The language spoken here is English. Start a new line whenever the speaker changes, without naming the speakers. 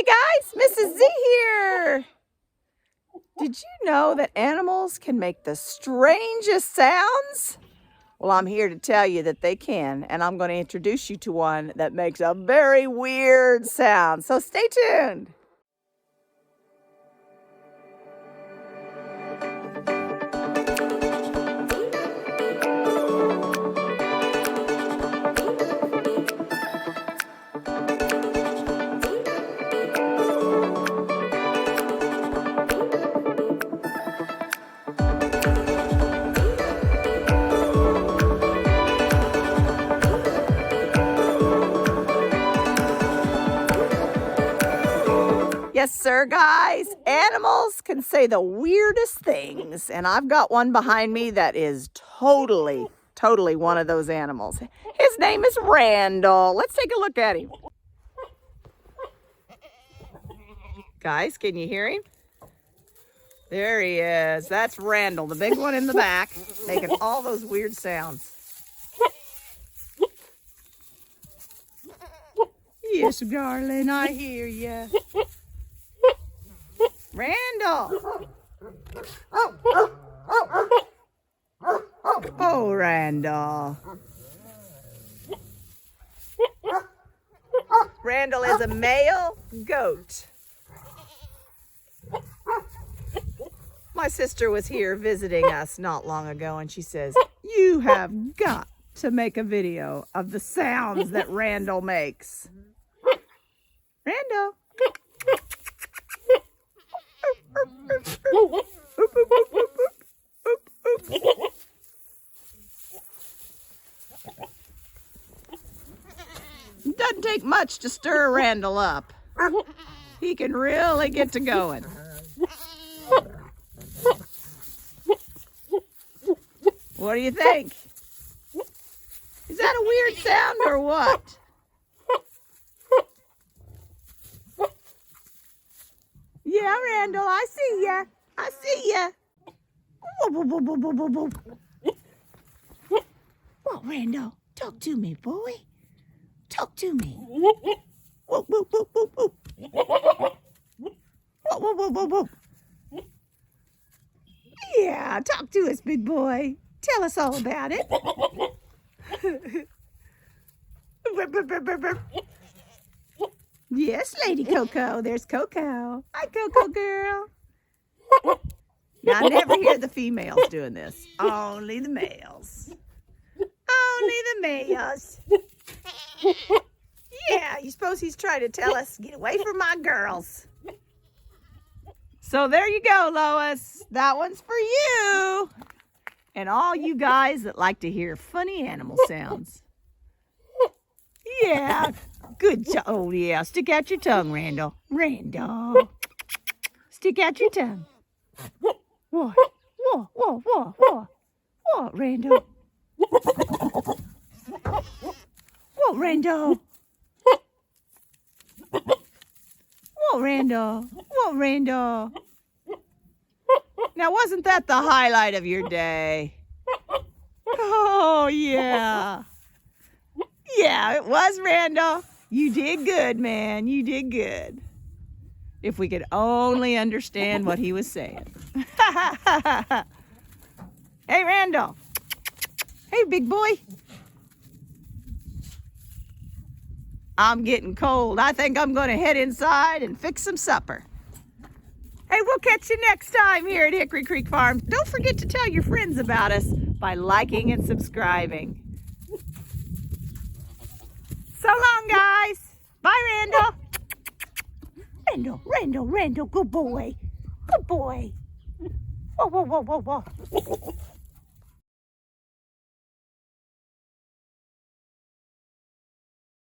Hey guys, Mrs. Z here. Did you know that animals can make the strangest sounds? Well, I'm here to tell you that they can, and I'm going to introduce you to one that makes a very weird sound. So stay tuned. Yes, sir, guys. Animals can say the weirdest things, and I've got one behind me that is totally one of those animals. His name is Randall. Let's take a look at him. Guys, can you hear him? There he is. That's Randall, the big one in the back, making all those weird sounds. Yes, darling, I hear you. Randall! Oh, Randall. Randall is a male goat. My sister was here visiting us not long ago, and she says, "You have got to make a video of the sounds that Randall makes." Randall. It doesn't take much to stir Randall up. He can really get to going. What do you think? Is that a weird sound or what? Yeah, Randall, I see ya. I see ya. Whoa, whoa, whoa, whoa, whoa, whoa. Whoa, Randall, talk to me, boy. Talk to me. Whoa, whoa, whoa, whoa, whoa. Whoa, whoa, whoa, whoa, whoa. Yeah, talk to us, big boy. Tell us all about it. Yes, Lady Coco. There's Coco. Hi, Coco girl. Now, I never hear the females doing this. Only the males. Only the males. Yeah, you suppose he's trying to tell us, get away from my girls. So there you go, Lois. That one's for you. And all you guys that like to hear funny animal sounds. Yeah, good job. Oh, yeah. Stick out your tongue, Randall. Randall. Stick out your tongue. What? Whoa, whoa, whoa, whoa. What, Randall? What, Randall? What, Randall? What, Randall? Now, wasn't that the highlight of your day? Oh, yeah. Yeah, it was, Randall. You did good, man. You did good. If we could only understand what he was saying. Hey, Randall. Hey, big boy. I'm getting cold. I think I'm going to head inside and fix some supper. Hey, we'll catch you next time here at Hickory Creek Farms. Don't forget to tell your friends about us by liking and subscribing. So long, guys. Bye, Randall. Randall, good boy. Good boy. Whoa, whoa, whoa, whoa, whoa.